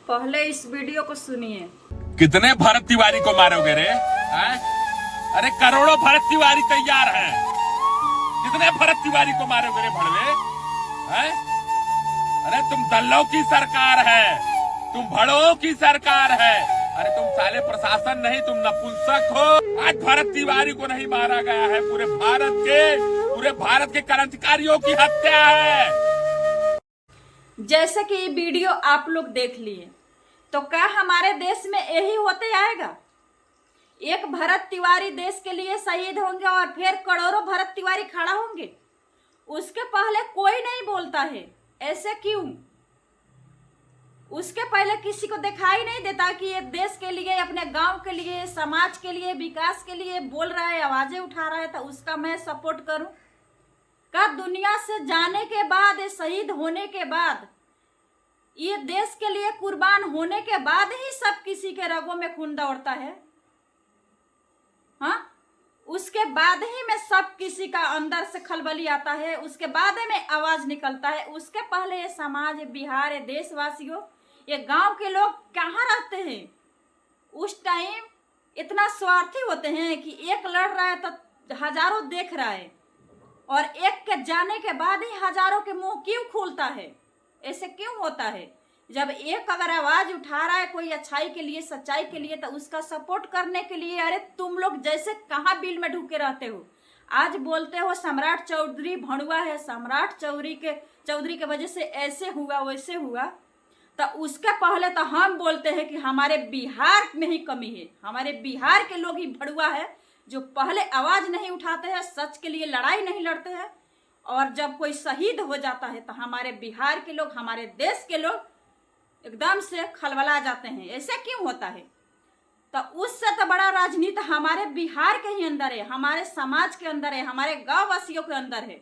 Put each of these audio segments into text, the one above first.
पहले इस वीडियो को सुनिए। कितने भरत तिवारी को मारोगे रे? अरे करोड़ों भरत तिवारी तैयार हैं। कितने भरत तिवारी को मारोगे रे भड़वे? अरे तुम दल्लों की सरकार है, तुम भड़ों की सरकार है। अरे तुम साले प्रशासन नहीं, तुम नपुंसक हो। आज भरत तिवारी को नहीं मारा गया है, पूरे भारत के क्रांतिकारियों की हत्या है। जैसे कि ये वीडियो आप लोग देख लिए, तो क्या हमारे देश में यही होते आएगा? एक भरत तिवारी देश के लिए शहीद होंगे और फिर करोड़ों भरत तिवारी खड़ा होंगे। उसके पहले कोई नहीं बोलता है, ऐसे क्यों? उसके पहले किसी को दिखाई नहीं देता कि ये देश के लिए, अपने गांव के लिए, समाज के लिए, विकास के लिए बोल रहा है, आवाजें उठा रहा है, तो उसका मैं सपोर्ट करूं? का दुनिया से जाने के बाद, शहीद होने के बाद, ये देश के लिए कुर्बान होने के बाद ही सब किसी के रगों में खून दौड़ता है? हाँ, उसके बाद ही में सब किसी का अंदर से खलबली आता है, उसके बाद में आवाज निकलता है। उसके पहले ये समाज, बिहार, ये देशवासियों, ये गांव के लोग कहाँ रहते हैं? उस टाइम इतना स्वार्थी होते हैं कि एक लड़ रहा है तो हजारों देख रहा है, और एक के जाने के बाद ही हजारों के मुंह क्यों खुलता है? ऐसे क्यों होता है? जब एक अगर आवाज उठा रहा है कोई अच्छाई के लिए, सच्चाई के लिए, तो उसका सपोर्ट करने के लिए, अरे तुम लोग जैसे कहाँ बिल में ढुके रहते हो। आज बोलते हो सम्राट चौधरी भणुआ है, सम्राट चौधरी के वजह से ऐसे हुआ वैसे हुआ, तो उसके पहले तो हम बोलते हैं कि हमारे बिहार में ही कमी है, हमारे बिहार के लोग ही भड़ुआ है, जो पहले आवाज नहीं उठाते हैं, सच के लिए लड़ाई नहीं लड़ते हैं, और जब कोई शहीद हो जाता है तो हमारे बिहार के लोग, हमारे देश के लोग एकदम से खलबला जाते हैं। ऐसे क्यों होता है? तो उससे तो बड़ा राजनीति हमारे बिहार के ही अंदर है, हमारे समाज के अंदर है, हमारे गांव वासियों के अंदर है।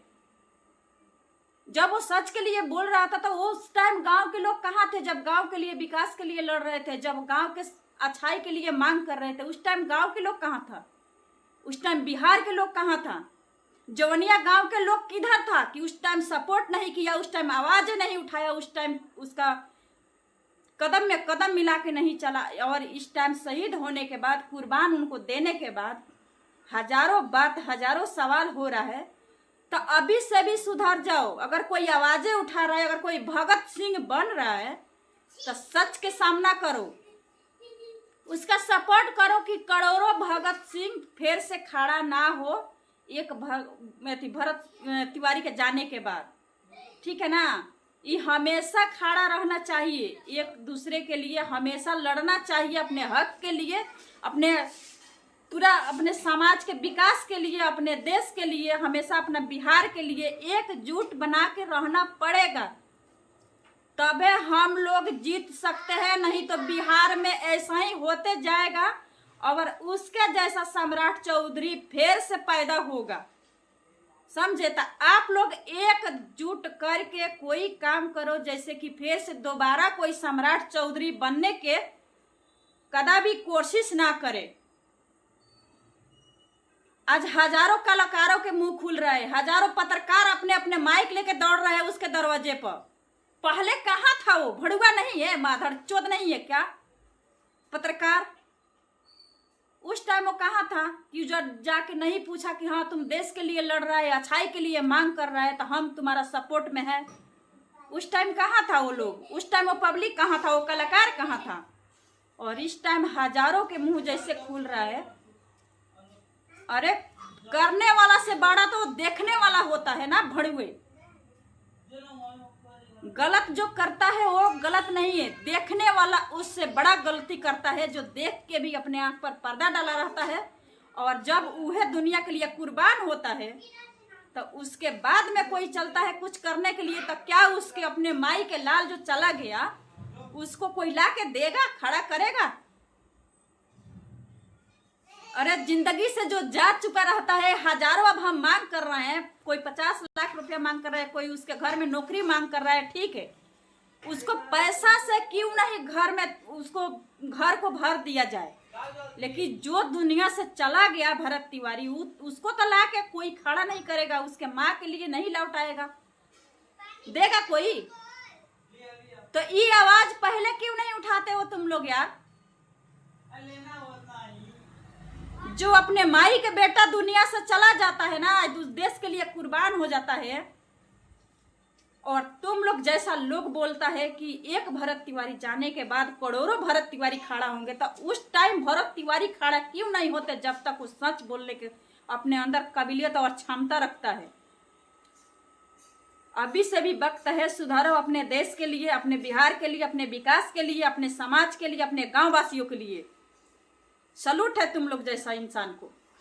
जब वो सच के लिए बोल रहा था तो उस टाइम गांव के लोग कहाँ थे? जब गांव के लिए, विकास के लिए लड़ रहे थे, जब गांव के अच्छाई के लिए मांग कर रहे थे, उस टाइम गांव के लोग कहाँ था? उस टाइम बिहार के लोग कहाँ था? जवनिया गांव के लोग किधर था कि उस टाइम सपोर्ट नहीं किया, उस टाइम आवाज नहीं उठाया, उस टाइम उसका कदम में कदम मिला के नहीं चला? और इस टाइम शहीद होने के बाद, कुर्बान उनको देने के बाद हजारों सवाल हो रहा है। तो अभी से भी सुधर जाओ। अगर कोई आवाजें उठा रहा है, अगर कोई भगत सिंह बन रहा है, तो सच के सामना करो, उसका सपोर्ट करो कि करोड़ों भगत सिंह फिर से खड़ा ना हो एक भरत तिवारी के जाने के बाद। ठीक है ना? ये हमेशा खड़ा रहना चाहिए, एक दूसरे के लिए हमेशा लड़ना चाहिए, अपने हक के लिए, अपने समाज के विकास के लिए, अपने देश के लिए, हमेशा अपना बिहार के लिए एकजुट बना के रहना पड़ेगा, तबे हम लोग जीत सकते हैं। नहीं तो बिहार में ऐसा ही होते जाएगा, और उसके जैसा सम्राट चौधरी फिर से पैदा होगा। समझे? तो आप लोग एकजुट करके कोई काम करो, जैसे कि फिर से दोबारा कोई सम्राट चौधरी बनने के कदापि कोशिश ना करे। आज हजारों कलाकारों के मुंह खुल रहे हैं, हजारों पत्रकार अपने अपने माइक लेके दौड़ रहे हैं उसके दरवाजे पर। पहले कहाँ था वो? भड़ुआ नहीं है, माधर चोद नहीं है क्या पत्रकार? उस टाइम वो कहाँ था कि जो जाके नहीं पूछा कि हाँ तुम देश के लिए लड़ रहा है, अच्छाई के लिए मांग कर रहा है, तो हम तुम्हारा सपोर्ट में है? उस टाइम कहाँ था वो लोग? उस टाइम वो पब्लिक कहाँ था? वो कलाकार कहाँ था? और इस टाइम हजारों के मुंह जैसे खुल रहा है। अरे करने वाला से बड़ा तो देखने वाला होता है ना भड़ुए। गलत जो करता है वो गलत नहीं है, देखने वाला उससे बड़ा गलती करता है, जो देख के भी अपने आंख पर पर्दा डाला रहता है। और जब वह दुनिया के लिए कुर्बान होता है, तो उसके बाद में कोई चलता है कुछ करने के लिए, तो क्या उसके अपने माई के लाल जो चला गया, उसको कोई ला के देगा, खड़ा करेगा? अरे जिंदगी से जो जा चुका रहता है, हजारों अब हम मांग कर रहे हैं, कोई 50 लाख रुपया मांग कर रहा है, कोई उसके घर में नौकरी मांग कर रहा है, ठीक है, उसको पैसा से क्यों नहीं घर में उसको घर को भर दिया जाए? लेकिन जो दुनिया से चला गया भरत तिवारी, उसको तो ला के कोई खड़ा नहीं करेगा, उसके माँ के लिए नहीं लौटाएगा, देगा कोई? तो ये आवाज पहले क्यों नहीं उठाते हो तुम लोग यार? जो अपने माई के बेटा दुनिया से चला जाता है ना, उस देश के लिए कुर्बान हो जाता है, और तुम लोग जैसा लोग बोलता है कि एक भरत तिवारी जाने के बाद करोड़ों भरत तिवारी खड़ा होंगे, तो उस टाइम भरत तिवारी खड़ा क्यों नहीं होते जब तक वो सच बोलने के अपने अंदर काबिलियत और क्षमता रखता है। अभी से भी वक्त है, सुधारो अपने देश के लिए, अपने बिहार के लिए, अपने विकास के लिए, अपने समाज के लिए, अपने गांव वासियों के लिए। सलूट है तुम लोग जैसा इंसान को।